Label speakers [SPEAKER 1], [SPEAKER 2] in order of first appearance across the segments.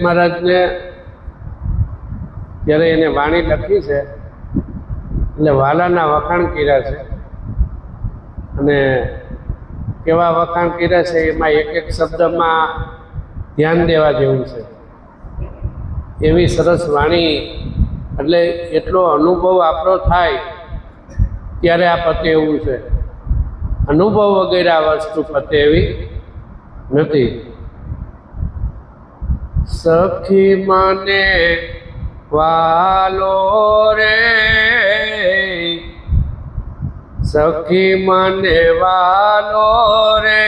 [SPEAKER 1] મહારાજને જ્યારે એને વાણી લખી છે એટલે વાલાના વખાણ કર્યા છે અને કેવા વખાણ કર્યા છે એમાં એક એક શબ્દમાં ધ્યાન દેવા જેવું છે. એવી સરસ વાણી એટલે એટલો અનુભવ આપણો થાય ત્યારે આ પતે એવું છે. અનુભવ વગેરે આ વસ્તુ પતે એવી નથી. સખી મને વાલો રે, સખી મને વાલો રે,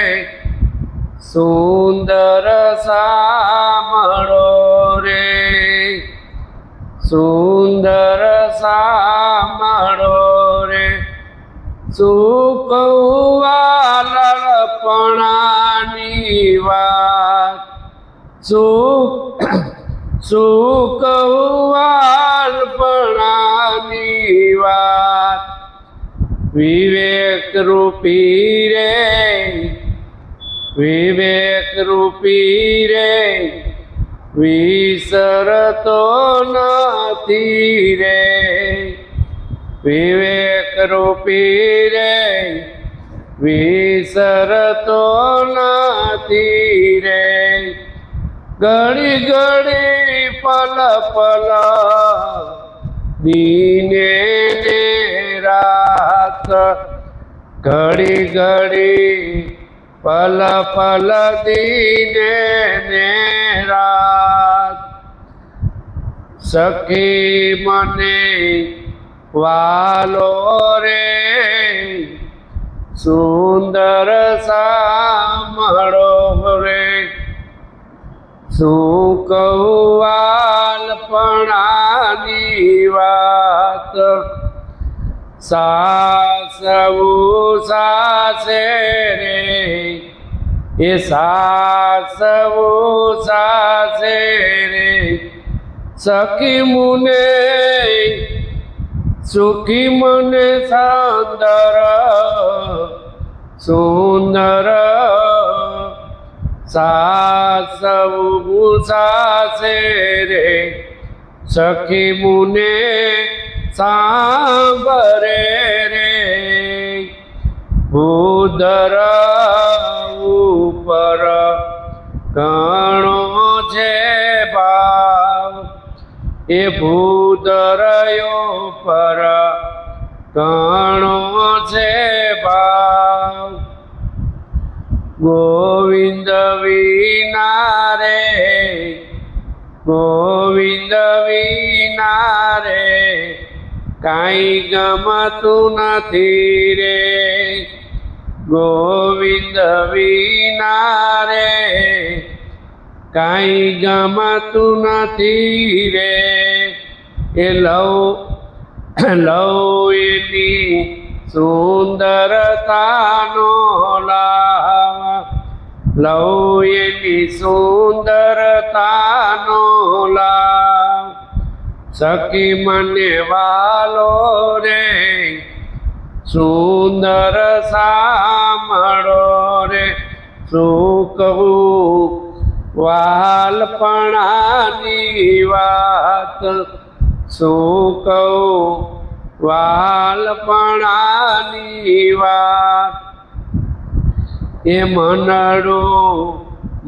[SPEAKER 1] સુંદર સાંભળો રે, સુંદર સાંભળો રે. શું કહું આ લડપણાની વાત, શું કહું લડપણાની વાત. વિવેક રૂપી રે, વિવેક રૂપી રે, વિસરતો નથી રે. વિવેક રૂપી રે, વિસરતો નથી રે. ઘડી ઘડી પલ પલ દીને ને રાત, ઘડી ઘડી પલ પલ દીને ને રાત. સખી મને વાલો રે, સુંદર સાંભળો રે. શું કહું વાલપણાની વાત. સાસવું સાસે રે, એ સાસવું સાસે રે. સખી મુને સુખી મને સુંદર સુંદર સાસવું સાસે રે. સખી મુને સાંભરે રે. ભૂધર ઉપર ઘણો છે ભાવ, એ ભૂધરયો પર ઘણો છે ભાવ. ગોવિંદ વિના રે, ગોવિંદ વિના રે, કાંઈ ગમતું નથી રે. ગોવિંદ વિના રે, કાંઈ ગમતું નથી રે. એ લવ એની સુંદરતાનો લાવ, લવ એની સુંદરતાનો લાવ. સખી મને વાલો રે, સુંદર સાંભળો રે. શું કહું વાલપણાની વાત, શું કહું વાલપણાની વાત. એ મનડું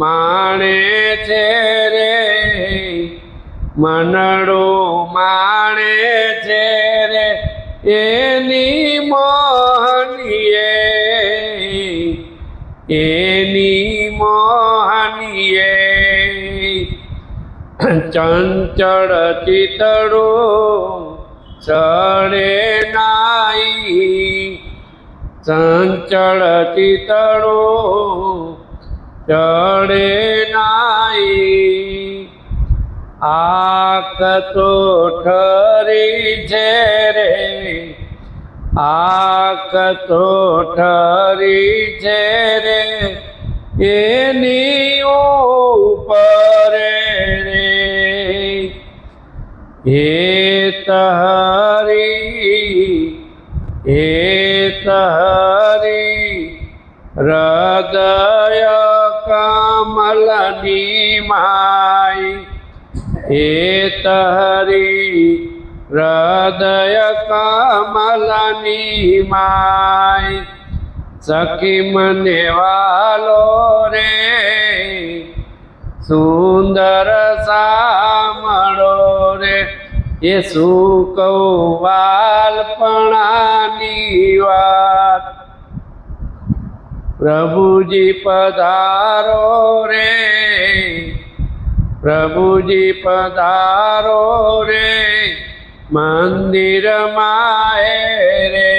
[SPEAKER 1] માણે છે રે, મનડું માણે છે રે. એની મોહનીએ, એની મોહનીએ. ચંચળ ચિતડું ચડે નાઈ, ચંચળ ચિતડું ચડે નાઈ. આંખ તો ઠરી છે રે, આંખ તો ઠરી છે રે. એની ઉપર રે, હે તહરી, હે તહરી હૃદય કમલની માય. હેત હરી હૃદય કમલની માય સખી મને વાલો રે સુંદર સામળો રે એ શું કહું વાલપણાની વાત પ્રભુજી પધારો રે પ્રભુજી પધારો રે મંદિરમાં રે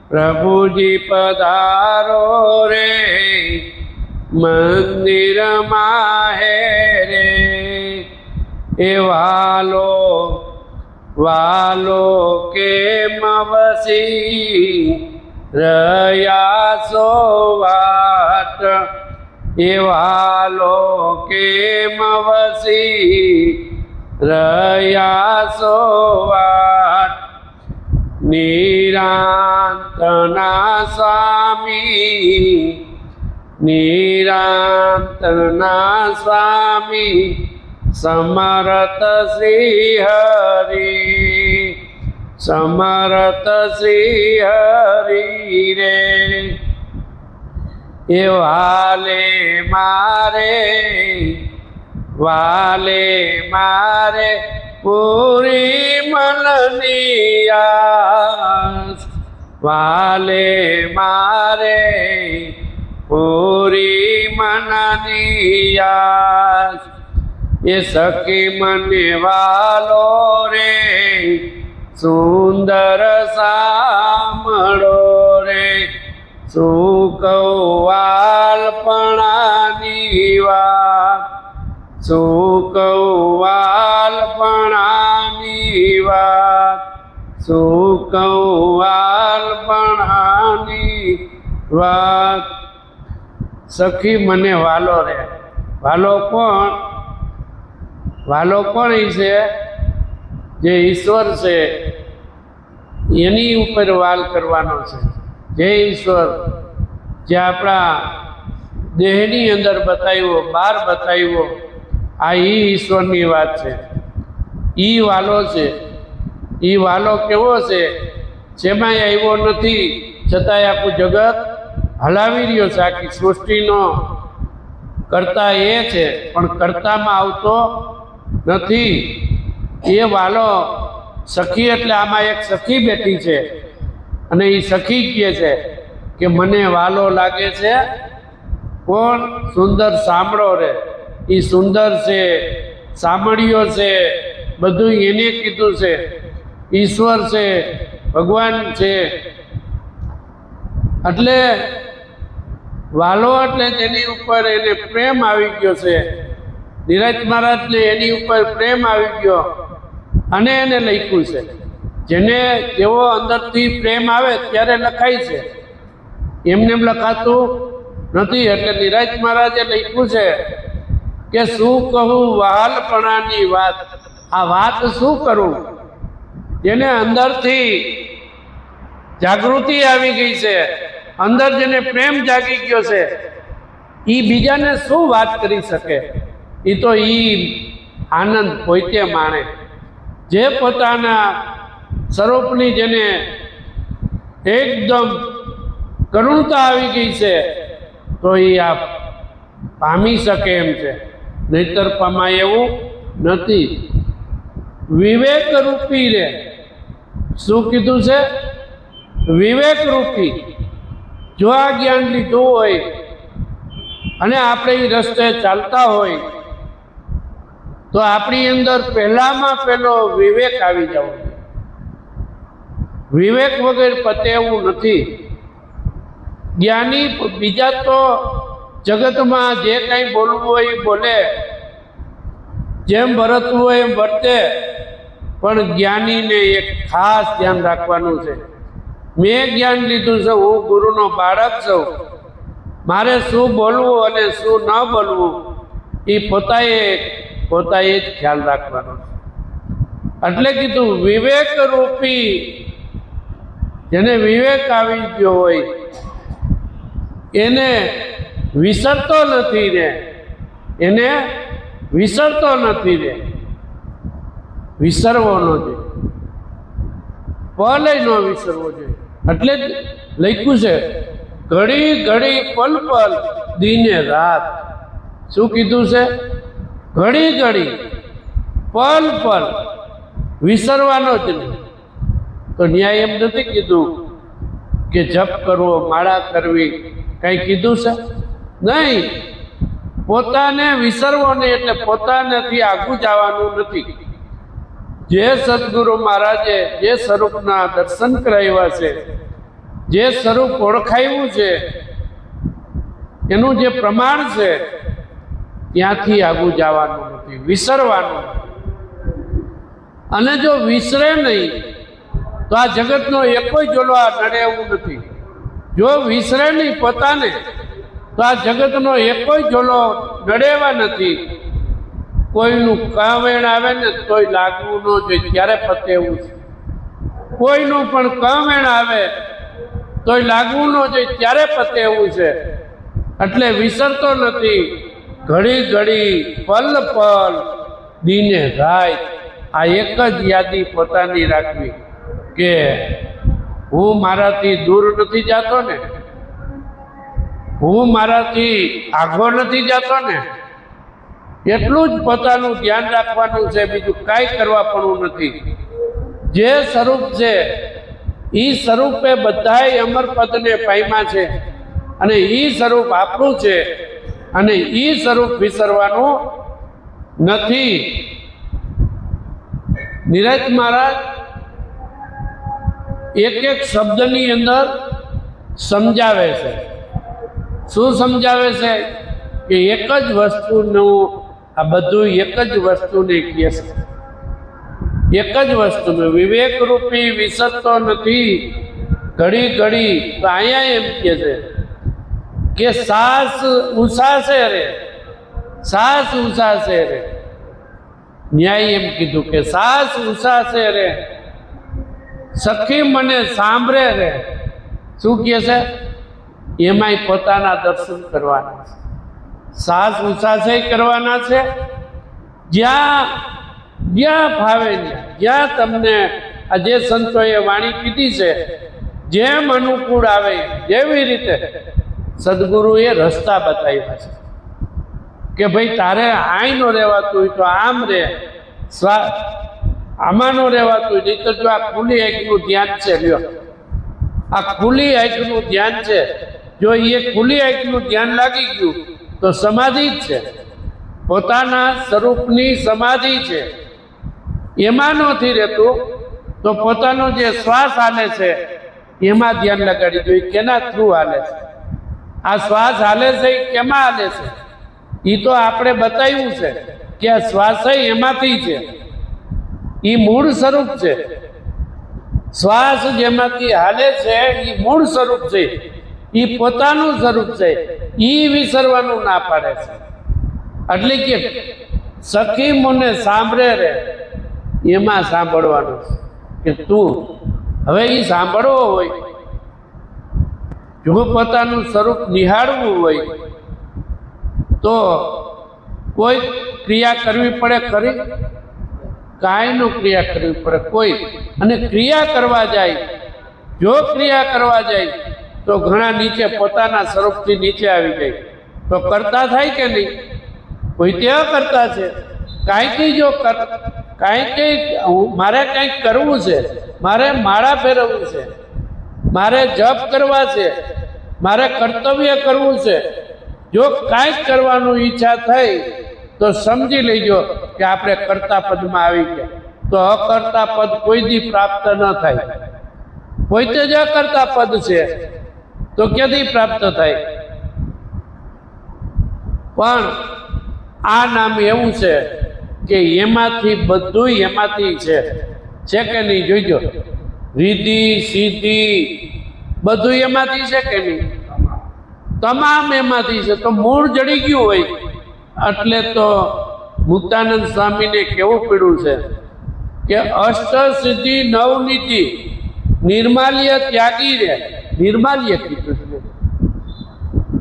[SPEAKER 1] પ્રભુજી પધારો રે મંદિરમાં રે એ વાલો વાલો કેમ વસી રહ્યા સો વાટ એ વાલો કેમ વસી રહ્યા સો વાટ નિરાંતના સ્વામી નિરાંતના સ્વામી સમરથ શ્રી હરિ સમરથ શ્રી હરિ રે એ વાલે મારે પૂરી મનની આસ વાલે મારે પૂરી મનની આસ એ સખી મને વાલો રે સુંદર સામળો રે શું કહું વાલપણાની વાત શું કહું વાલપણાની વાત શું કહું વાલપણાની વાત સખી મને વાલો રે વાલો કોણ છે જે ઈશ્વર છે એની ઉપર વાલ કરવાનો છે જે ઈશ્વર જે આપણા દેહની અંદર બતાવ્યો બહાર બતાવ્યો આ ઈશ્વરની વાત છે ઈ વાલો છે ઈ વાલો કેવો છે જેમાંય આવ્યો નથી છતાંય આખું જગત હલાવી રહ્યો છે આખી સૃષ્ટિનો કરતા એ છે પણ કરતામાં આવતો નથી એ વાલો સખી એટલે આમાં એક સખી બેઠી છે અને એ સખી કહે છે કે મને વાલો લાગે છે કોણ સુંદર સાંભળો રે એ સુંદર છે સાંભળ્યો છે બધું એને કીધું છે ઈશ્વર છે ભગવાન છે એટલે વાલો એટલે તેની ઉપર એને પ્રેમ આવી ગયો છે ધીરજ મહારાજને એની ઉપર પ્રેમ આવી ગયો અને એને લખ્યું છે જેને જેવો અંદરથી પ્રેમ આવે ત્યારે લખાય છે એમને એમ લખાતું નથી એટલે ધીરજ મહારાજે લખ્યું છે કે શું કહું વહાલપણાની વાત આ વાત શું કરું જેને અંદરથી જાગૃતિ આવી ગઈ છે અંદર જેને પ્રેમ જાગી ગયો છે એ બીજાને શું વાત કરી શકે એ તો આનંદ પોતે માણે જે પોતાના સ્વરૂપની જેને એકદમ કરુણતા આવી ગઈ છે તો એ આ પામી શકે એમ છે નહીતર પમાય એવું નથી વિવેક રૂપી રે શું કીધું છે વિવેક રૂપી જો આ જ્ઞાન લીધું હોય અને આપણે એ રસ્તે ચાલતા હોય તો આપણી અંદર પહેલામાં પહેલો વિવેક આવી જવો વિવેક વગર પતે એવું નથી જ્ઞાની બીજા તો જગતમાં જે કંઈ બોલવું હોય એ બોલે જેમ વર્તવું હોય એમ વર્તે પણ જ્ઞાનીને એક ખાસ ધ્યાન રાખવાનું છે મેં જ્ઞાન લીધું છે હું ગુરુનો બાળક છું મારે શું બોલવું અને શું ન બોલવું એ પોતાએ જ ખ્યાલ રાખવાનો છે એટલે કીધું વિવેક રૂપી જેને વિવેક આવી ગયો હોય એને વિસરતો નથી ને એને વિસરતો નથી રે, વિસરવો ન જોઈએ, પલય ન વિસરવો જોઈએ. એટલે જ લખ્યું છે ઘડી ઘડી પલ પલ દિને રાત. શું કીધું છે? ઘડી ઘડી પલ પલ વિસરવાનો જ નહીં. તો ન્યાય એમ નથી કીધું કે જપ કરવો, માળા કરવી, કઈ કીધું છે? નહીં. પોતાને વિસરવો નહીં, એટલે પોતાનાથી આગું જવાનું નથી. જે સદગુરુ મહારાજે જે સ્વરૂપના દર્શન કરાવ્યા છે, જે સ્વરૂપ ઓળખાયું છે, એનું જે પ્રમાણ છે, ત્યાંથી આગું જવાનું નથી, વિસરવાનું. અને જો વિસરે નહીં તો આ જગતનો એકોય જોલો આ નડે એવું નથી. જો વિસરે નહીં પોતાને તો આ જગતનો એકોય જોલો નડે એવા નથી. કોઈનું કાવેણ આવે ને તોય લાગવું ન જોઈએ, ત્યારે પતે એવું છે. કોઈનું પણ કાવેણ આવે તોય લાગવું ન જોઈએ, ત્યારે પતે એવું છે. એટલે વિસરતો નથી. ઘડી ઘડી પલ પલ દિને રાત, આ એક જ યાદી પોતાની રાખવી કે હું મારાથી દૂર નથી જતો ને, હું મારાથી આઘો નથી જતો ને, એટલું જ પોતાનું ધ્યાન રાખવાનું છે. બીજું કાંઈ કરવા પણ નથી. જે સ્વરૂપ છે એ સ્વરૂપે બધાય અમરપદને પામ્યા છે, અને એ સ્વરૂપ આપણું છે, અને એ સ્વરૂપ વિસરવાનું નથી. નિરજ મહારાજ એક એક શબ્દની અંદર સમજાવે છે. શું સમજાવે છે? કે એક જ વસ્તુનું, આ બધું એક જ વસ્તુને કહે છે. એક જ વસ્તુનું વિવેક રૂપી વિસરતો નથી. ઘડી ઘડી તો અહીંયા એમ કહે છે કે સાસ ઉસાસે રે, સાસ ઉસાસે રે. ન્યાય એમ કીધું કે સાસ ઉસાસે રે, સખી મને સાંભળે રે. શું કહે છે? એમાંય પોતાના દર્શન કરવાના છે, સાસ ઉસાસે કરવાના છે. જ્યાં જ્યાં ફાવે જ્યાં તમને આ જે સંતોએ વાણી કીધી છે, જેમ અનુકૂળ આવે જેવી રીતે સદગુરુએ રસ્તા બતાવ્યા છે કે ભાઈ તારે આઈ નો રહેવાતું હોય તો આમ રે, આમાં નો રહેવાતું હોય નહીં તો જો આ ખુલ્લી આંખનું ધ્યાન છે, લ્યો આ ખુલ્લી આંખનું ધ્યાન છે, જો એ ખુલ્લી આંખનું ધ્યાન લાગી ગયું તો સમાધિ જ છે, પોતાના સ્વરૂપની સમાધિ છે. એમાં નથી રહેતું તો પોતાનો જે શ્વાસ હાલે છે એમાં ધ્યાન લગાડી દો. કેના થ્રુ હાલે છે આ શ્વાસ? હાલે છે કેમાં હાલે છે? એ તો આપણે બતાવ્યું છે કે આ શ્વાસ એમાંથી છે, એ મૂળ સ્વરૂપ છે. શ્વાસ જેમાંથી હાલે છે એ મૂળ સ્વરૂપ છે, એ પોતાનું સ્વરૂપ છે. એ વિસરવાનું ના પાડે છે. એટલે કે સખી મને સાંભળે રે, એમાં સાંભળવાનું કે તું હવે એ સાંભળવો હોય, જો પોતાનું સ્વરૂપ નિહાળવું હોય તો કોઈ ક્રિયા કરવી પડે ખરી? કાંઈનું ક્રિયા કરવી પડે કોઈ. અને ક્રિયા કરવા જાય, જો ક્રિયા કરવા જાય તો ઘણા નીચે પોતાના સ્વરૂપથી નીચે આવી જાય તો કરતા થાય કે નહીં? કોઈ ત્યાં કરતા છે. કાંઈથી જો કાંઈક મારે કંઈક કરવું છે, મારે માળા ફેરવવું છે, મારે જપ કરવા છે, મારે કર્તવ્ય કરવું છે, જો કાંઈક કરવાનું ઈચ્છા થઈ તો સમજી લેજો કે આપણે કર્તા પદમાં આવી ગયા. તો અકર્તા પદ કોઈ દી પ્રાપ્ત ન થાય. પોતે જ અકર્તા પદ છે તો ક્યાંથી પ્રાપ્ત થાય? પણ આ નામ એવું છે કે એમાંથી બધું એમાંથી છે કે નહીં? જોઈજો, રીધિ સિદ્ધિ બધું એમાંથી છે કે નહીં? તમામ એમાંથી છે. તો મૂળ જડી ગયું હોય એટલે તો મુક્તાનંદ સ્વામીને કેવું પીડ્યું છે કે અષ્ટ સિદ્ધિ નવનીતિ નિર્માલ્ય ત્યાગી રે. નિર્માલ્ય કીધું છે,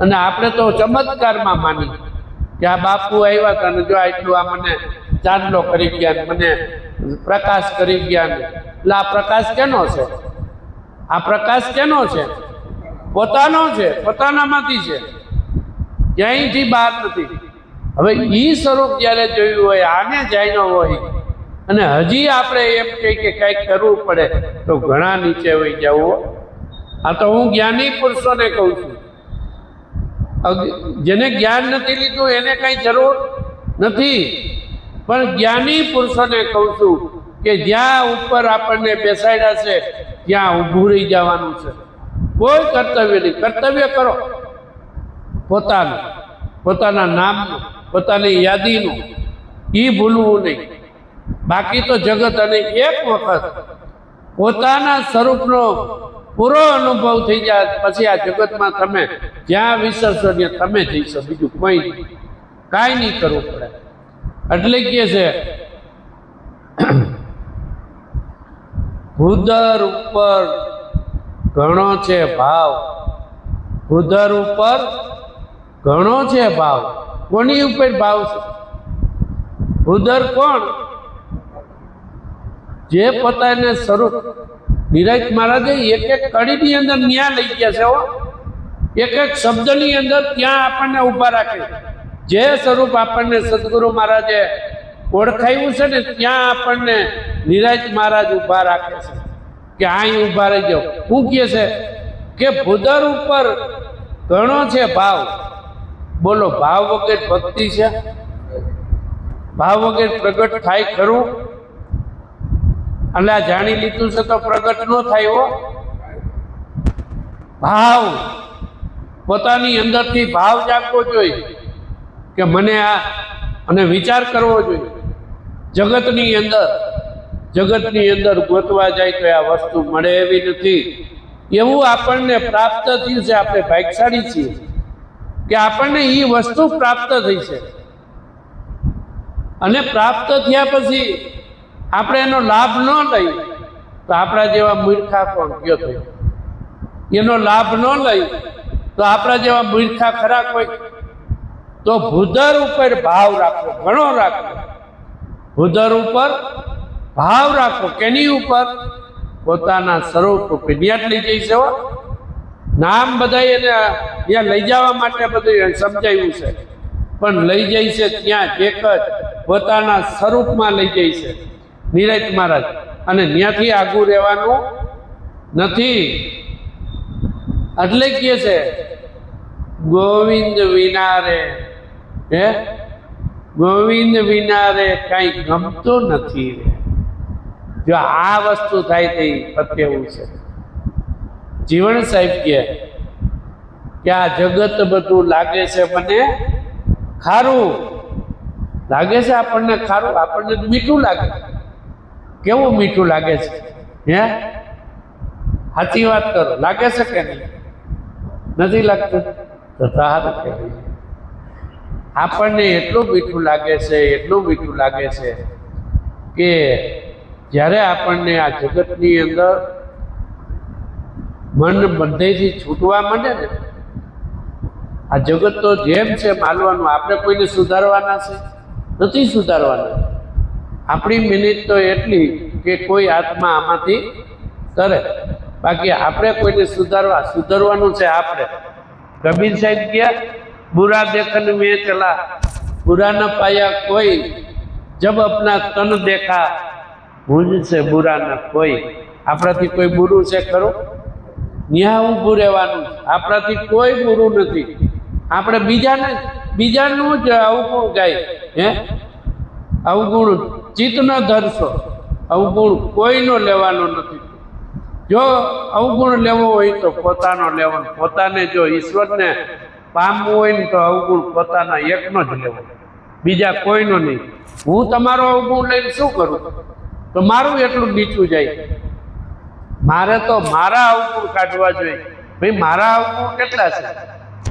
[SPEAKER 1] અને આપણે તો ચમત્કારમાં માની કે આ બાપુ આવ્યા હતા ને જો આટલું આ મને ચાંદલો કરી ગયા ને મને પ્રકાશ કરી ગયા ને, એટલે આ પ્રકાશ કેનો છે? આ પ્રકાશ કેનો છે? પોતાનો છે, પોતાનામાંથી છે, ક્યાંયથી બહાર નથી. હવે ઈ સ્વરૂપ જ્યારે જોયું હોય, આને જાણ્યો હોય, અને હજી આપણે એમ કહીએ કે કંઈક કરવું પડે તો ઘણા નીચે વહી જવું. આ તો હું જ્ઞાની પુરુષોને કહું છું. જેને જ્ઞાન નથી લીધું એને કઈ જરૂર નથી, પણ જ્ઞાની પુરુષોને કહું છું કે જ્યાં ઉપર આપણને બેસાડ્યા છે ત્યાં ઊભું રહી જવાનું છે. કોઈ કર્તવ્ય નહીં. કર્તવ્ય કરો પોતાનું, પોતાના નામનું, પોતાની યાદીનું, એ ભૂલવું નહીં. બાકી તો જગત, અને એક વખત પોતાના સ્વરૂપનો પૂરો અનુભવ થઈ જાય પછી આ જગતમાં તમે જ્યાં વિસરશો ત્યાં તમે જઈશો, બીજું કોઈ નહીં. કાંઈ નહીં કરવું પડે. એટલે કે છે ભૂદર ઉપર ઘણો છે ભાવ, ભૂદર ઉપર ઘણો છે ભાવ. કોની ઉપર ભાવ છે? ભૂદર કોણ? જે પોતાને સ્વરૂપ નિરાંત મહારાજે એક એક કડીની અંદર ન્યા લઈ ગયા છે હો. એક એક શબ્દની અંદર ત્યાં આપણને ઊભા રાખે. જે સ્વરૂપ આપણને સદગુરુ મહારાજે ઓળખાયું છે ને ત્યાં આપણને નિરાંત મહારાજ ઊભા રાખે છે કે અહીં ઊભા રહી જાઓ. શું કહે છે કે ભૂદર ઉપર ઘણો છે ભાવ. બોલો, ભાવ વગર ભક્તિ છે? ભાવ વગર પ્રગટ થાય ખરું? એટલે આ જાણી લીધું છે તો પ્રગટ ન થાય હો. ભાવ પોતાની અંદરથી ભાવ જાગવો જોઈએ કે મને આ, અને વિચાર કરવો જોઈએ. જગતની અંદર ગોતવા જાય તો આ વસ્તુ મળે એવી નથી. એવું આપણને પ્રાપ્ત થયું છે. આપણે ભાગ્યશાળી છીએ કે આપણને એ વસ્તુ પ્રાપ્ત થઈ છે. અને પ્રાપ્ત થયા પછી આપણે એનો લાભ ન લઈ તો આપણા જેવા મૂર્ખા કોણ કયો થયો? એનો લાભ ન લઈ તો આપણા જેવા મૂર્ખા ખરા કોઈ? તો ભૂદર ઉપર ભાવ રાખો, ઘણો રાખો. ભૂદર ઉપર ભાવ રાખો. કેની ઉપર? પોતાના સ્વરૂપ ઉપર. ત્યાં લઈ જઈશ હો. નામ બધા એને ત્યાં લઈ જવા માટે બધું સમજાયું છે, પણ લઈ જાય છે ત્યાં એક જ પોતાના સ્વરૂપમાં લઈ જાય છે નિરાંત મહારાજ. અને ત્યાંથી આગું રહેવાનું નથી. એટલે કહે છે ગોવિંદ વિના રે, હે ગોવિંદ વિના રે કઈ ગમતું નથી રે. જો આ વસ્તુ થાય તે પ્રત્યેવું છે. જીવણ સાહેબ કહે કે આ જગત બધું લાગે છે મને ખારું, લાગે છે આપણને ખારું, આપણને મીઠું લાગે. કેવું મીઠું લાગે છે? હે, સાચી વાત કરો. લાગે છે કે નહીં? નથી લાગતું તો સારું કહેવાય. આપણને એટલું મીઠું લાગે છે, એટલું મીઠું લાગે છે કે જ્યારે આપણને આ જગતની અંદર મન બધેથી છૂટવા માંડે ને, આ જગત તો જેમ છે માલવાનું. આપણે કોઈને સુધારવાના છે? નથી સુધારવાના. આપણી મહેનત તો એટલી કે કોઈ આત્મા આમાંથી કરે. બાકી આપણે કોઈને સુધારવાનું છે આપણે. કબીર સાહેબ ગયા बुरा देखन में चला, बुरा न पाया कोई, जब अपना तन देखा मुझसे बुरा न कोई. આપણાથી કોઈ બુરું છે ખરું? ન્યા ઊભું રહેવાનું. આપણાથી કોઈ બુરું નથી. આપણે બીજાનું જ અવગુણ ગાય. હે, અવગુણ ચિત્ત ન ધરશો. અવગુણ કોઈનો લેવાનો નથી. જો અવગુણ લેવો હોય તો પોતાનો લેવાનો. પોતાને જો ઈશ્વરને પામવું હોય ને તો અવગુણ પોતાના એકનો જ લેવો, બીજા કોઈનો નહીં. હું તમારો અવગુણ લઈને શું કરું? તો મારું એટલું નીચું જાય. મારે તો મારા અવગુણ કાઢવા જોઈએ. ભાઈ મારા અવગુણ કેટલા છે?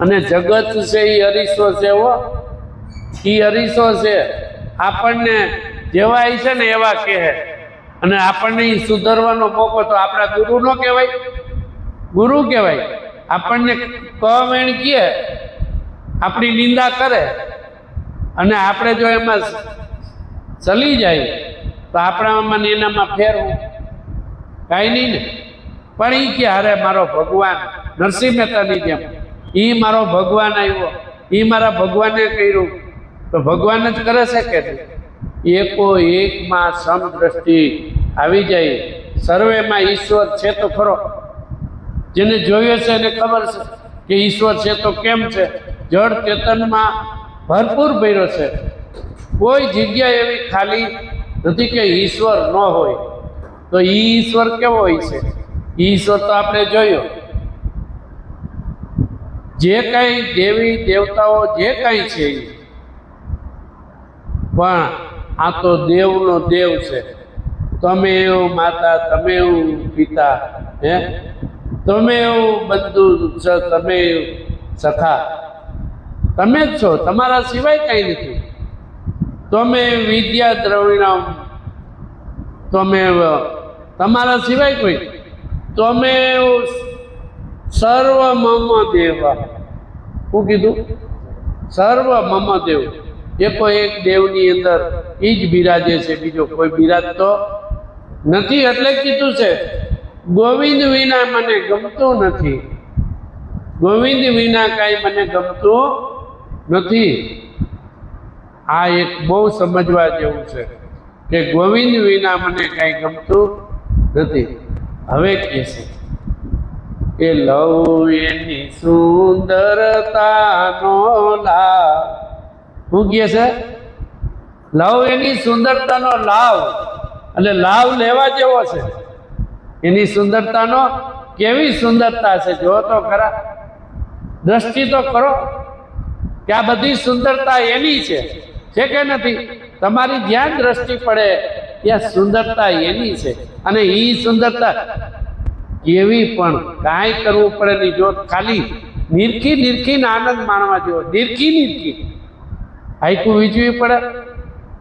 [SPEAKER 1] અને જગત છે એ અરીસો છે હો. એ અરીસો છે. આપણને જેવા છે ને એવા કહે, અને આપણને એ સુધારવાનો મોકો તો આપણા ગુરુ નો કહેવાય? ગુરુ કહેવાય. આપણને કમેણ કહે, આપણી નિંદા કરે અને આપણે જો એમાં ચલી જાય તો આપણામાં ને એનામાં ફેરવું કાંઈ નહીં ને. પણ એ કે અરે મારો ભગવાન નરસિંહ મહેતાની જેમ એ મારો ભગવાન આવ્યો, એ મારા ભગવાને કર્યું, તો ભગવાન જ કરે છે કે એકો એકમાં સમદ્રષ્ટિ આવી જાય. સર્વેમાં ઈશ્વર છે તો ખરો. જેને જોયો છે એને ખબર છે કે ઈશ્વર છે તો કેમ છે. જળ ચેતનમાં ભરપૂર ભર્યો છે. કોઈ જગ્યા એવી ખાલી નથી કે ઈશ્વર ન હોય. તો એ ઈશ્વર કેવો હોય છે? ઈશ્વર તો આપણે જોયો. જે કાંઈ દેવી દેવતાઓ જે કાંઈ છે પણ આ તો દેવનો દેવ છે. તમે એવું માતા, તમે એવું પિતા, હે તમે એવું બધું છો, તમે સખા, તમે જ છો, તમારા સિવાય કાંઈ નથી. તમે વિદ્યા દ્રવિણમ, તમે તમારા સિવાય કોઈ, તમે સર્વ મમ દેવ. શું કીધું? સર્વ મમ દેવ. એકો એક દેવની અંદર એ જ બિરાજે છે, બીજો કોઈ બિરાજતો નથી. એટલે કીધું છે ગોવિંદ વિના મને ગમતું નથી. ગોવિંદ વિના કાંઈ મને ગમતું નથી. આ એક બહુ સમજવા જેવું છે કે ગોવિંદ વિના મને કાંઈ ગમતું નથી. હવે કે છે કે લવ એની સુંદરતાનો લાભ. શું કહે છે? લવ એની સુંદરતાનો લાભ. એટલે લાભ લેવા જેવો છે. એની સુંદરતાનો કેવી સુંદરતા છે જો તો ખરા. દ્રષ્ટિ તો કરો કે આ બધી સુંદરતા એની છે કે નથી? તમારી જ્યાં દ્રષ્ટિ પડે ત્યાં સુંદરતા એની છે. અને એ સુંદરતા કેવી પણ કાંઈ કરવું પડે નહીં. જો ખાલી નિરખી નિરખીને આનંદ માણવા જેવો. નિરખી હાઈકું વીજવી પડે,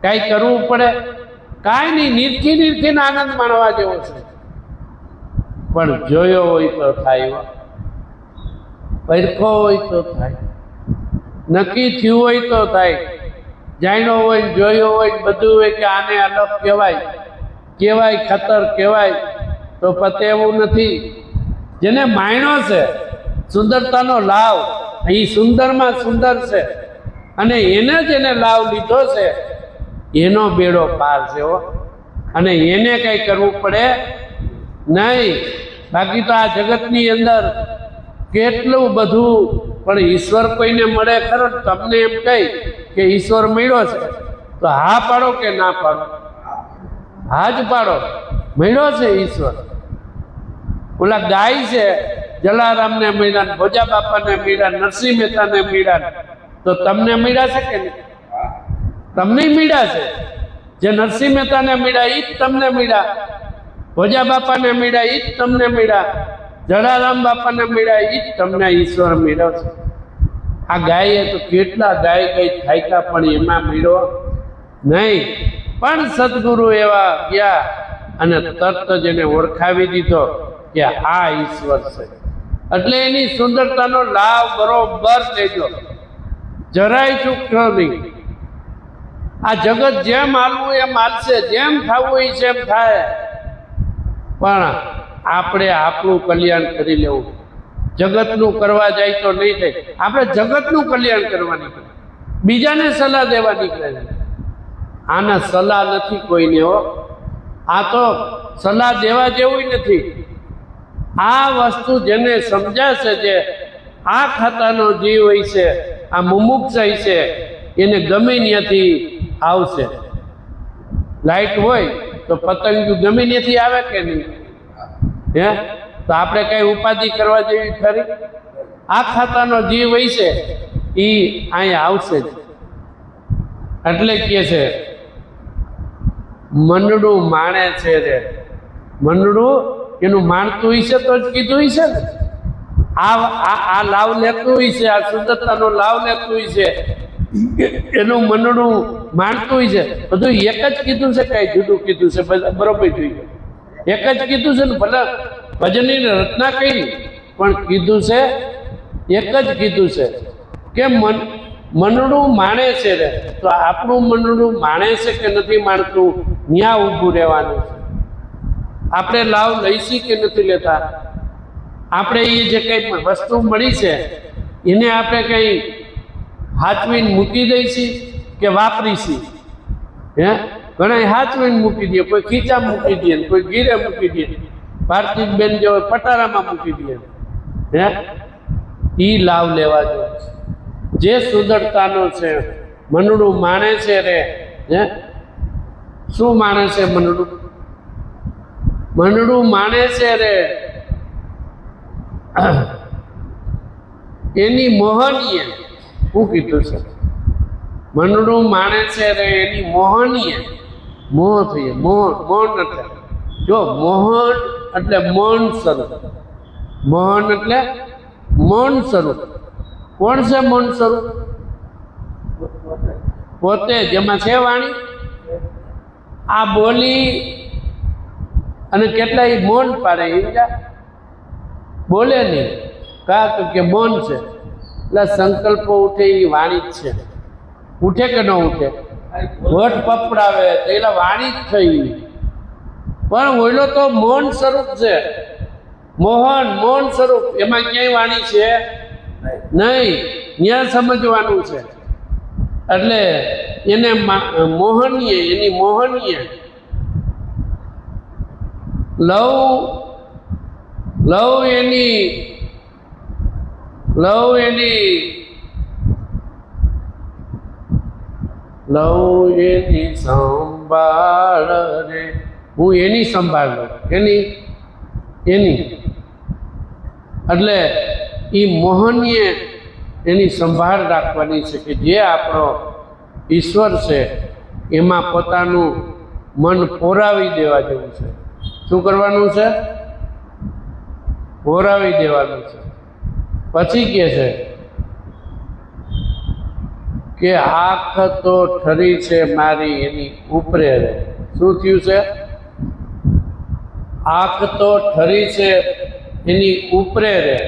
[SPEAKER 1] કાંઈ કરવું પડે કાંઈ નહીં. નિરખીને આનંદ માણવા જેવો છે. પણ જોયો હોય તો થાય, પરખો હોય તો થાય, નક્કી થયું હોય તો થાય. જાણ્યો હોય, જોયો હોય, બધું હોય કે આને અલગ કહેવાય, ખતર કહેવાય, તો પતે એવું નથી. જેને માણ્યો છે સુંદરતાનો લાભ, અહીં સુંદરમાં સુંદર છે અને એને જેને લાભ લીધો છે એનો બેડો પાર છે. અને એને કંઈ કરવું પડે નહીં. બાકી તો આ જગતની અંદર કેટલું બધું, પણ ઈશ્વર કોઈને મળે ખરો? તમને એમ કહી કે ઈશ્વર મળ્યો છે તો હા પાડો કે ના પાડો? હા જ પાડો. મળ્યો છે ઈશ્વર. ઓલા ગાય છે જલારામને મળ્યા, ભોજા બાપાને મળ્યા, નરસિંહ મહેતાને મળ્યા, તો તમને મળ્યા છે કે નહીં? તમને મળ્યા છે. જે નરસિંહ મહેતાને મળ્યા એ જ તમને મળ્યા, ભોજા બાપાને મળ્યા એ જ તમને મળ્યા, જલારામ બાપાને મળ્યા એ જ તમને ઈશ્વર મળ્યો છે. આ ગાયે તો કેટલા ગાય ગઈ થાયકા પણ એમાં મળ્યો નહીં. પણ સદગુરુ એવા ગયા અને તરત જ એને ઓળખાવી દીધો કે આ ઈશ્વર છે. એટલે એની સુંદરતાનો લાભ બરોબર લેજો, જરાય ચૂકશો નહીં. આ જગત જેમ હાલવું એમ હાલશે, જેમ થવું એ જેમ થાય. પણ આપણે આપણું કલ્યાણ કરી લેવું. જગતનું કરવા જાય તો નહીં થાય. આપણે જગતનું કલ્યાણ કરવા નીકળે, બીજાને સલાહ દેવા નીકળે. આના સલાહ નથી કોઈને. આ તો સલાહ દેવા જેવું નથી. આ વસ્તુ જેને સમજાશે, જે આ ખાતાનો જીવ હોય છે, આ મુમુક્ષ હોય છે, એને ગમે ત્યાંથી આવશે. લાઈટ હોય તો પતંગ ગમે ત્યાંથી આવે કે નહીં? હે તો આપણે કઈ ઉપાધિ કરવા જેવી ખરી? આ ખાતાનો જીવ હોય છે એ અહીંયા આવશે જ. એટલે કે છે મનડું માણે છે રે. મનડું એનું માણતું હોય છે તો જ કીધું હોય છે ને. આ લાવ લેતું હોય છે, આ સુંદરતાનો લાવ લેતું હોય છે, એનું મનડું માણતું હોય છે. બધું એક જ કીધું છે, કઈ જુદું કીધું છે? બરોબર જોઈ ગયો. એક જ કીધું છે ને. ભલે ભજનની રચના કરી પણ કીધું છે, એક જ કીધું છે કે મનડું માણે છે રે, તો આપણું મનડું માણે છે કે નથી માણતું, ન્યા ઊભું રહેવાનું છે. આપણે લાવ લઈશી કે નથી લેતા, આપણે એ જે કંઈ વસ્તુ મળી છે એને આપણે કંઈ હાચવીને મૂકી દઈશી કે વાપરીશી? હે, ઘણા હાચવીને મૂકી દે, કોઈ ખીચા મૂકી દે, કોઈ ગીરે મૂકી દે, ભારતી બેન જે હોય પટારામાં મૂકી દે. હે, ઈ લાવ લેવા જો જે સુદરતાનો છે. મનડું માણે છે રે. હે, શું માણે છે મનડું? મનડું માણે છે રે એની મોહનીય. શું કીધું છે? મનડું માણે છે રે એની મોહનીય. મોહ થઈ, મોહન. મોહન એટલે જો મોહન એટલે મૌન સ્વરૂપ. મોહન એટલે મૌન સ્વરૂપ. કોણ છે મૌન સ્વરૂપ? પોતે. જેમાં છે વાણી. આ બોલી અને કેટલાય મૌન પાડે, એ બોલે નહીં, કા તો કે મૌન છે. એટલે સંકલ્પો ઉઠે એ વાણી જ છે. ઉઠે કે ન ઉઠે? વટ પપડાવે તો એલા વાણી જ થઈ. પણ ઓઈલો તો મૌન સ્વરૂપ છે. મોહન મૌન સ્વરૂપ, એમાં ક્યાંય વાણી છે નહીં. ત્યાં સમજવાનું છે. એટલે એને મોહનીય, એની મોહનીય. લવ એની સંભાળ રે. હું એની સંભાળ લઉં. એની એટલે એ મોહનીય એની સંભાળ રાખવાની છે કે જે આપણો ઈશ્વર છે એમાં પોતાનું મન પોરાવી દેવા જેવું છે. શું કરવાનું છે? પોરાવી દેવાનું છે. પછી કહે છે કે આંખ તો ઠરી છે મારી એની ઉપરે રે. શું થયું છે? આંખ તો ઠરી છે એની ઉપરે રે.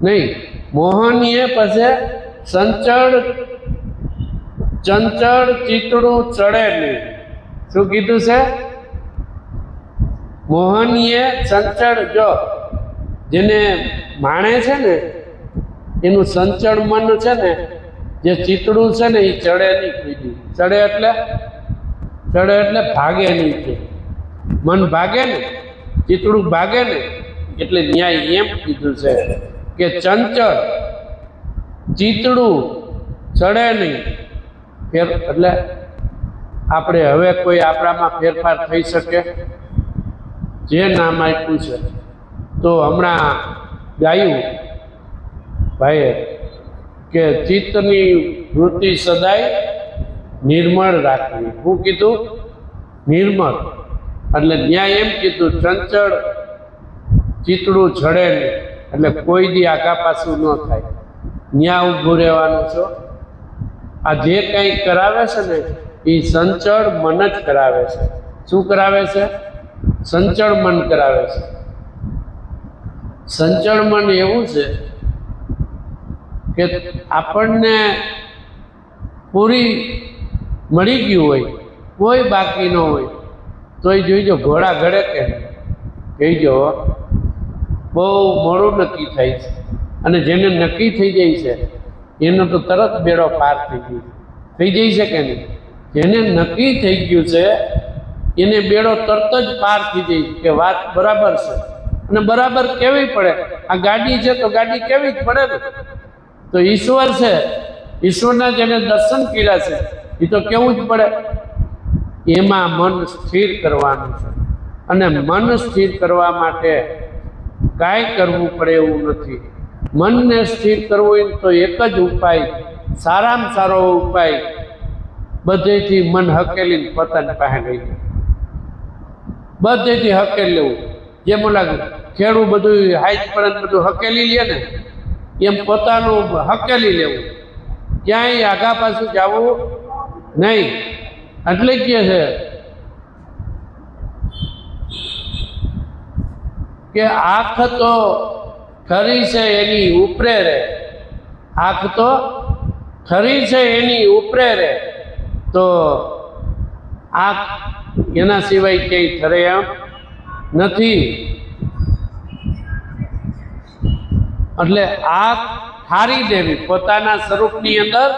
[SPEAKER 1] નહીં, મોહનીય પછી ચંચળ ચીતડું ચડે નહીં. શું કીધું છે? મોહનીય ચંચળ, જો જેને માણે છે ને એનું સંચળ મન છે ને, જે ચીતડું છે ને એ ચડે નહીં. કીધું ચડે એટલે ભાગે નહીં. કે મન ભાગે ને, ચીતડું ભાગે ને, એટલે ન્યાય એમ કીધું છે કે ચંચળ ચીતડું ચડે નહીં. એટલે આપણે હવે કોઈ આપણામાં ફેરફાર થઈ શકે? જે નામ આપ્યું છે તો હમણાં ગાયું ભાઈએ કે ચિત્તની વૃત્તિ સદાય નિર્મળ રાખવી. શું કીધું? નિર્મળ. એટલે ન્યાય એમ કીધું ચંચળ ચીતડું ચડે નહીં. એટલે કોઈ દી આગા પાછું ન થાય. ન્યા ઊભું રહેવાનું છો. આ જે કંઈ કરાવે છે ને એ સંચળ મન જ કરાવે છે. શું કરાવે છે? સંચળ મન કરાવે છે. સંચળ મન એવું છે કે આપણને પૂરી મળી ગયું હોય, કોઈ બાકી ન હોય, તોય જોઈજો ઘોડા ઘડે કે કહીજો બહુ મોડું નક્કી થાય છે. અને જેને નક્કી થઈ જાય છે એનો તો તરત બેડો પાર થઈ જાય છે કે નહીં? જેને નક્કી થઈ ગયું છે એને બેડો તરત જ પાર થઈ જાય કે વાત બરાબર છે. અને બરાબર કેવી પડે? આ ગાડી છે તો ગાડી કેવી જ પડે ને? તો ઈશ્વર છે, ઈશ્વરના જેને દર્શન કર્યા છે એ તો કેવું જ પડે. એમાં મન સ્થિર કરવાનું છે. અને મન સ્થિર કરવા માટે કાંઈ કરવું પડે એવું નથી. મનને સ્થિર કરવું હોય તો એક જ ઉપાય, સારામાં સારો ઉપાય, બધેથી મન હકેલીને પોતાની પાસે લઈ જાય. બધેથી હકેલી લેવું. જેમ ઓલા ખેડૂ બધું હાઈટ પડે બધું હકેલી લે ને, એમ પોતાનું હકેલી લેવું. ક્યાંય આગા પાછું જવું નહીં. એટલે કહે છે કે આંખ તો ઠરી છે એની ઉપરે રે. આંખ તો ખરી છે એની ઉપરે રે, તો આંખ એના સિવાય ક્યાંય ઠરે એમ નથી. એટલે આંખ ઠારી દેવી, પોતાના સ્વરૂપની અંદર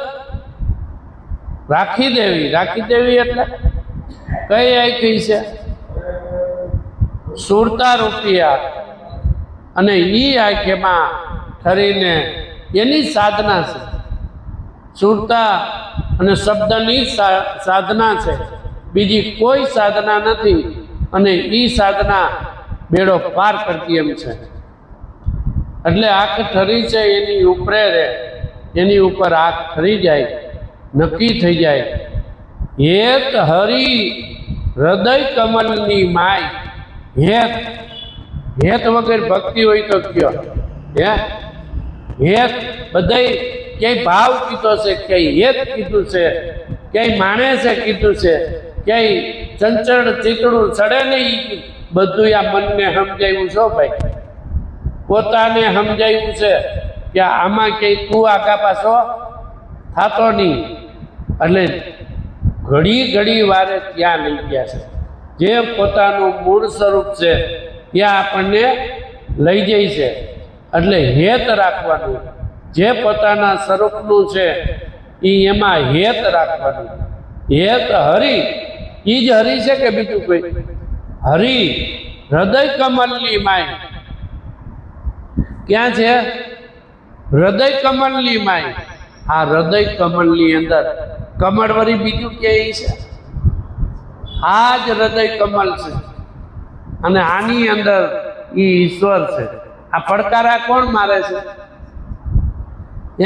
[SPEAKER 1] રાખી દેવી. રાખી દેવી એટલે કઈ આંખી છે? સુરતા રૂપી આંખ. અને એ આંખમાં ઠરીને એની સાધના છે. સુરતા અને શબ્દની સાધના છે, બીજી કોઈ સાધના નથી. અને એ સાધના બેડો પાર કરતી એમ છે. એટલે આંખ ઠરી છે એની ઉપરે રે, એની ઉપર આંખ ઠરી જાય, નક્કી થઈ જાય. હેત હરી હૃદય કમલની માય. હેત, હેત વગર ભક્તિ હોય તો કયો? હેત બધાય ક્યાંય ભાવ કીધો છે, ક્યાંય હેત કીધું છે, ક્યાંય માણસે કીધું છે, ક્યાંય ચંચળ ચીકણું ચડે નહીં. બધું આ મનને સમજાયું છો ભાઈ, પોતાને સમજાયું છે કે આમાં ક્યાંય તું આગા પાછો થતો નહીં. એટલે ઘડી ઘડી વારે ત્યાં લઈ ગયા છે. જે પોતાનું મૂળ સ્વરૂપ છે ત્યાં આપણને લઈ જાય છે. એટલે હેત રાખવાનું, જે પોતાના સ્વરૂપનું છે એમાં હેત રાખવાનું. હેત હરી, એ જ હરી છે કે બીજું કોઈ? હરી હૃદય કમલની માય. ક્યાં છે? હૃદય કમલની માય. આ હૃદય કમલની અંદર કમળ વળી બીજું ક્યાંય છે? આ જ હૃદય કમલ છે. અને આની અંદર એ ઈશ્વર છે. આ પડકારા કોણ મારે છે?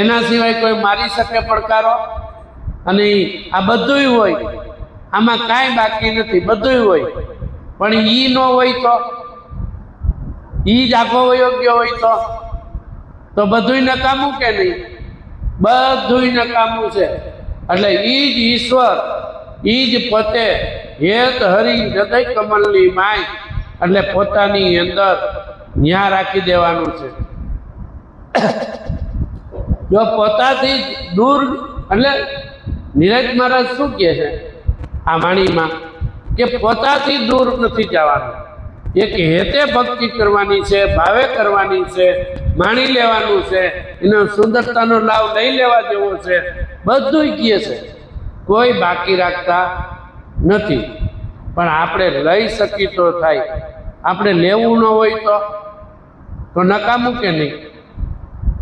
[SPEAKER 1] એના સિવાય કોઈ મારી શકે પડકારો? અને આ બધુંય હોય, આમાં કાંઈ બાકી નથી, બધુંય હોય. પણ ઈ ન હોય તો, ઈ જ આખો યોગ્ય હોય તો બધુંય નકામું કે નહીં? બધુંય નકામું છે. એટલે ઈ જ ઈશ્વર, ઈ જ પોતે હેત હરી હૃદય કમલની માય. એટલે પોતાની અંદર ન્યા રાખી દેવાનું છે. જો પોતાથી દૂર, એટલે નીરજ મહારાજ શું કહે છે આ વાણીમાં કે પોતાથી દૂર નથી જવાનું. એક હેતે ભક્તિ કરવાની છે, ભાવે કરવાની છે, માણી લેવાનું છે, એનો સુંદરતાનો લાભ લઈ લેવા જેવો છે. બધું કહે છે, કોઈ બાકી રાખતા નથી. પણ આપણે લઈ શકી તો થાય, આપણે લેવું ન હોય તો નકામું કે નહીં?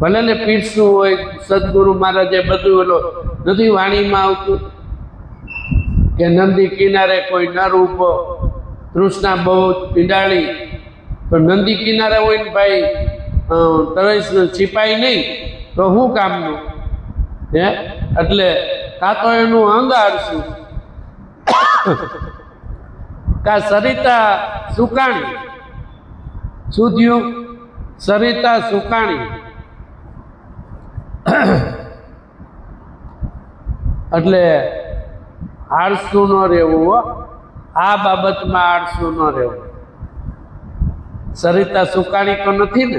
[SPEAKER 1] ભલે ને પીરસવું હોય. સદગુરુ મહારાજે બધું ઓલો નથી વાણીમાં આવતું કે નંદી કિનારે કોઈ નર ઊભો, તૃષ્ણા બહુ પીડાળી. તો નંદી કિનારે હોય ને ભાઈ તરસ છીપાય નહીં તો શું કામનું? એટલે કાં તો એનું અંગ આડશું, કા સરિતા સુકાણી. શું થયું? સરિતા સુકાણી. એટલે આળસું ન રહેવું. આ બાબતમાં આળસું ન રહેવું. સરિતા સુકાણી તો નથી ને?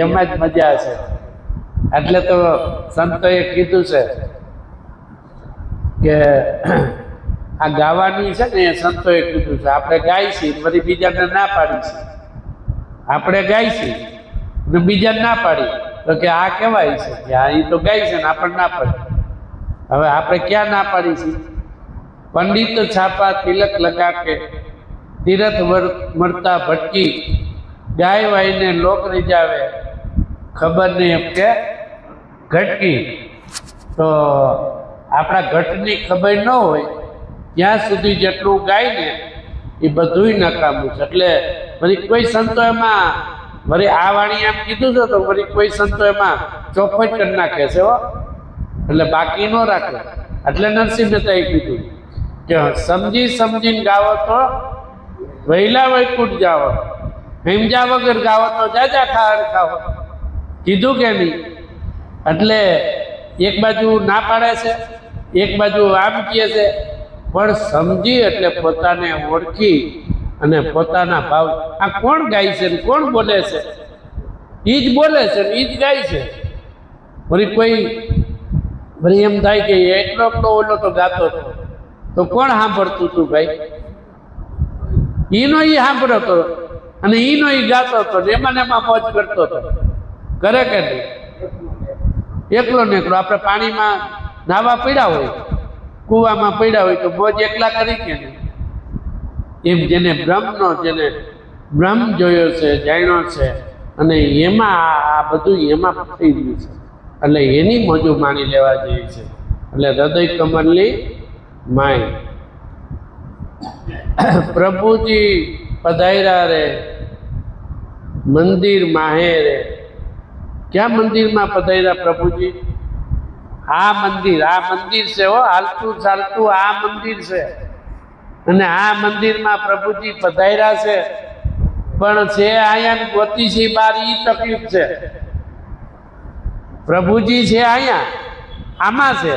[SPEAKER 1] એમાં જ મજા છે. એટલે તો સંતોએ કીધું છે કે આ ગાવાની છે ને, એ સંતોએ કીધું છે આપણે ગાઈશી, બધી બીજાને ના પાડીશી. આપણે ગાઈશી ને બીજાને ના પાડી તો કે આ કહેવાય છે કે આ એ તો ગાય છે ને આપણને ના પાડી. હવે આપણે ક્યાં ના પાડીશી? પંડિત છાપા તિલક લગા કે તીરથ મરતા ભટકી, ગાય વાઈને લોક રીજાવે, ખબર નહીં એમ કે ઘટકી. તો આપણા ઘટની ખબર ન હોય ત્યાં સુધી જેટલું ગાય ને એ બધુંય નકામું છે. એટલે વળી કોઈ સંતો એમાં, વળી આ વાણી એમ કીધું છે તો વળી કોઈ સંતો એમાં ચોખવટ કરી નાખે છે હો. એટલે બાકી ન રાખે. એટલે નરસિંહ મહેતાએ કીધું કે સમજી સમજીને ગાવો તો વહેલા વૈકુંઠ જાઓ, હિમજા વગર ગાવો તો જાજા ખાવો. કીધું કે નહીં? એટલે એક બાજુ ના પાડે છે, એક બાજુ આમ કહે છે. પણ સમજી એટલે પોતાને ઓળખી અને પોતાના ભાવ. આ કોણ ગાય છે ને કોણ બોલે છે? એ જ બોલે છે ને એ જ ગાય છે. વળી કોઈ વળી એમ થાય કે એકલો એકલો ઓલો તો ગાતો હતો, તો કોણ સાંભળતું હતું ભાઈ? ઈનો ઈ સાંભળતો અને ઈનો ઈ ગાતો હતો ને એમાં મોજ કરતો હતો. કરે કે નહીં? એકલો ને એકલો. આપણે પાણીમાં નાવા પડ્યા હોય, કૂવામાં પડ્યા હોય તો મોજ એકલા કરી કે નહીં? એમ જેને બ્રહ્મ જોયો છે, જાણ્યો છે, અને એમાં આ બધું એમાં થઈ ગયું છે, એટલે એની મોજું માણી લેવા જેવી છે. એટલે હૃદય કમળની માય પ્રભુજી પધાર્યા રે મંદિર માહે રે. ક્યાં મંદિરમાં પધાર્યા પ્રભુજી? આ મંદિર છે હો, હાલતું ચાલતું આ મંદિર છે. અને આ મંદિરમાં પ્રભુજી પધાર્યા છે, પણ છે અહીંયા ગોતીસી બાર ઈ તકલીફ છે. પ્રભુજી છે અહીંયા, આમાં છે,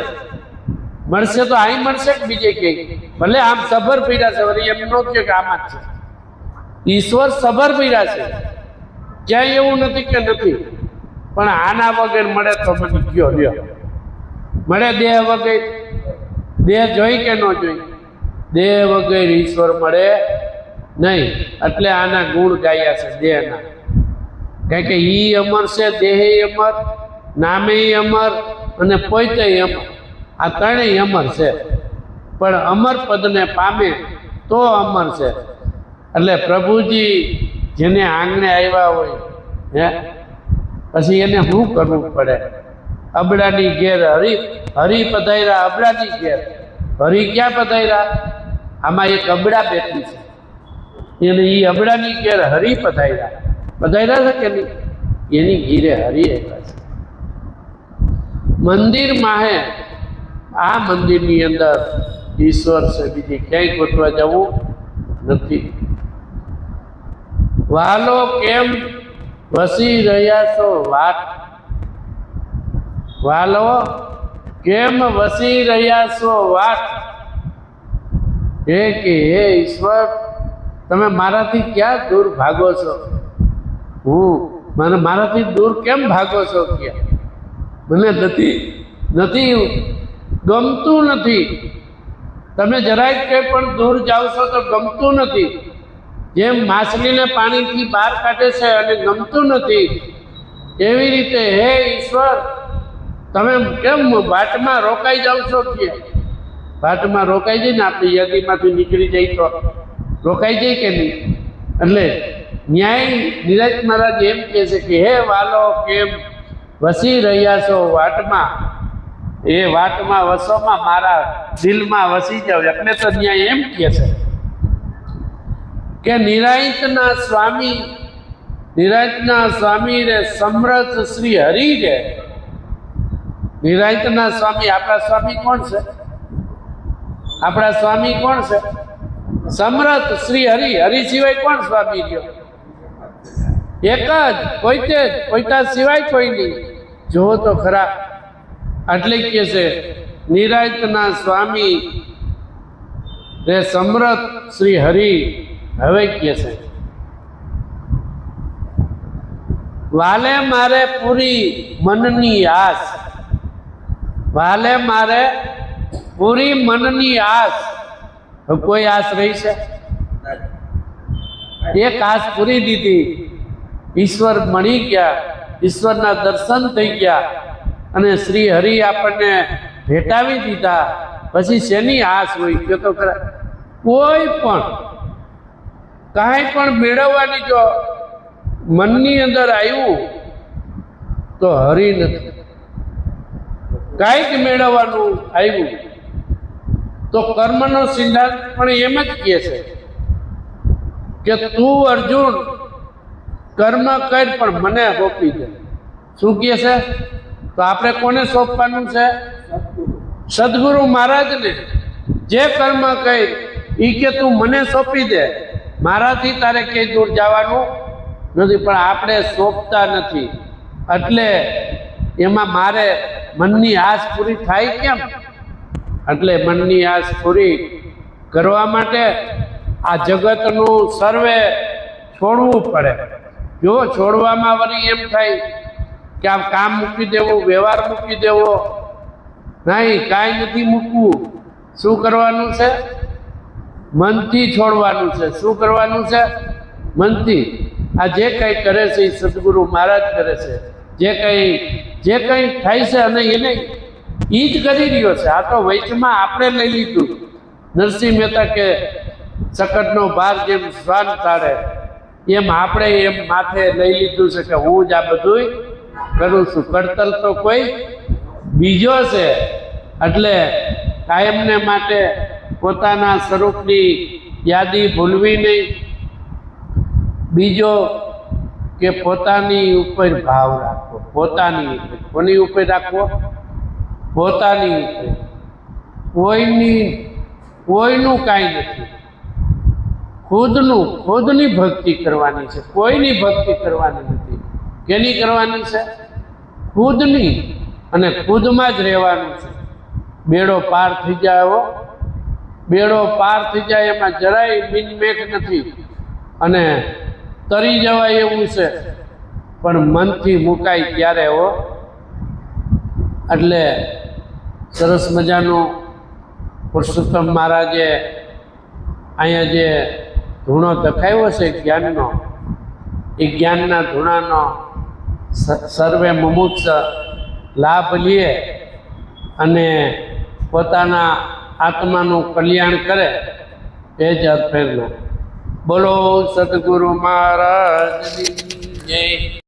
[SPEAKER 1] મળશે તો અહીં મળશે કે બીજે ક્યાંય? ભલે આમ સબર પીડા છે, વળી એમ નો કે આમાં જ છે. ઈશ્વર સબર પીડા છે, ક્યાંય એવું નથી કે નથી. પણ આના વગર મળે તો મને કયો લ્યો, મળે દેહ વગર? દેહ જોઈ કે ન જોઈ? દેહ વગર ઈશ્વર મળે નહીં. એટલે આના ગુણ ગાયા છે દેહના. કારણ કે ઈ અમર છે, દેહે અમર, નામે અમર અને પોતે અમર. આ ત્રણેય અમર છે, પણ અમર પદને પામે તો અમર છે. એટલે પ્રભુજી જેને આંગણે આવ્યા હોય પછી એને શું કરવું પડે? અબડાની ઘેર હરી પધાર્યા. અબડાની ઘેર હરી ક્યાં પધાર્યા? આમાં એક અબડા બેઠી છે, એને એ અબડાની ઘેર હરી પધાર્યા છે કે નહીં? એની ઘીરે હરી આવ્યા છે. મંદિર માહે, આ મંદિરની અંદર ઈશ્વર છે, બીજી ક્યાંય ગોતવા જવું નથી. વાલો કેમ વસી રહ્યા છો વાટ? વાલો કેમ વસી રહ્યા છો વાટ? હે કે હે ઈશ્વર, તમે મારાથી ક્યાં દૂર ભાગો છો? મારાથી દૂર કેમ ભાગો છો? ક્યાં મને નથી ગમતું નથી. તમે જરાય કંઈ પણ દૂર જાઓ છો તો ગમતું નથી. જેમ માછલીને પાણીથી બહાર કાઢે છે અને ગમતું નથી, એવી રીતે હે ઈશ્વર, તમે કેમ વાટમાં રોકાઈ જાઓ છો? કે વાટમાં રોકાઈ જાય ને, આપણી યાદીમાંથી નીકળી જાય તો રોકાઈ જાય કે નહીં? એટલે ન્યાય નિરાજ મહારાજ એમ કહે છે કે હે વાલો કેમ વસી રહ્યા છો વાટમાં? એ વાટમાં વસોમાં મારા દિલમાં વસી જાવ. એટલે તો ન્યાય એમ કહે છે કે નિરાંતના સ્વામી રે સમર્થ શ્રી હરિ રે. નિરાંતના સ્વામી, આપણા સ્વામી કોણ છે? આપણા સ્વામી કોણ છે? સમર્થ શ્રી હરિ. હરિ સિવાય કોણ સ્વામી ગયો? એક જ, કોઈતા સિવાય કોઈ નહીં. જુઓ તો ખરા. એટલે કે છે નિરાંતના સ્વામી રે સમર્થ શ્રી હરિ. હવે કે છે વાલે મારે પૂરી મનની આસ. વાલે મારે પૂરી મનની આસ. કોઈ આસ રહી છે? એક આસ પૂરી દીધી, ઈશ્વર મળી ગયા, ઈશ્વરના દર્શન થઈ ગયા અને શ્રી હરિ આપણને ભેટાવી દીધા. પછી શેની આસ હોય? કે તો ખરા કોઈ પણ કાંઈ પણ મેળવવાની જો મનની અંદર આવ્યું તો હરિ નથી. કાંઈક મેળવવાનું આવ્યું તો કર્મનો સિદ્ધાંત પણ એમ જ કહે છે કે તું અર્જુન કર્મ કર પણ મને સોંપી દે. શું કહે છે? તો આપણે કોને સોંપવાનું છે? સદગુરુ મહારાજને. જે કર્મ કર એ કે તું મને સોંપી દે, મારાથી તારે ક્યાંય દૂર જવાનું નથી. પણ આપણે સોંપતા નથી, એટલે એમાં મારે મનની આશ પૂરી થાય કેમ? એટલે મનની આશ પૂરી કરવા માટે આ જગતનું સર્વે છોડવું પડે. જો છોડવામાં વળી એમ થાય કે આ કામ મૂકી દેવું, વ્યવહાર મૂકી દેવો, નહીં, કાંઈ નથી મૂકવું. શું કરવાનું છે? મનથી છોડવાનું છે. શું કરવાનું છે? મનથી. આ જે કંઈ કરે છે એ સદગુરુ મહારાજ કરે છે. જે કંઈ થાય છે અને એને એ જ કરી રહ્યો છે. આ તો વૈચમાં આપણે લઈ લીધું. નરસિંહ મહેતા કે સકટનો ભાર જેમ શ્વાન તાળે, એમ આપણે એમ માથે લઈ લીધું છે કે હું જ આ બધું કરું છું. કરતલ તો કોઈ બીજો છે. એટલે કાયમને માટે પોતાના સ્વરૂપની યાદી ભૂલવી નહીં. બીજો કે પોતાની ઉપર ભાવ રાખવો. પોતાની ઉપર. કોની ઉપર રાખવો? પોતાની ઉપર. કોઈનું કાંઈ નથી. ખુદની ભક્તિ કરવાની છે. કોઈની ભક્તિ કરવાની નથી. કેની કરવાની છે? ખુદની. અને ખુદમાં જ રહેવાનું છે. બેડો પાર થઈ જાય એવો, બેડો પાર થઈ જાય એમાં જરાય બિનમેઘ નથી. અને તરી જવાય એવું છે, પણ મનથી મુકાય ત્યારે એવો. એટલે સરસ મજાનું પુરુષોત્તમ મહારાજે અહીંયા જે ધૂણો દખાવ્યો છે જ્ઞાનનો, એ જ્ઞાનના ધૂણાનો સર્વે મુમુક્ષ લાભ લે અને પોતાના આત્માનું કલ્યાણ કરે, એ જ અર્થે બોલો સદગુરુ મહારાજની જય.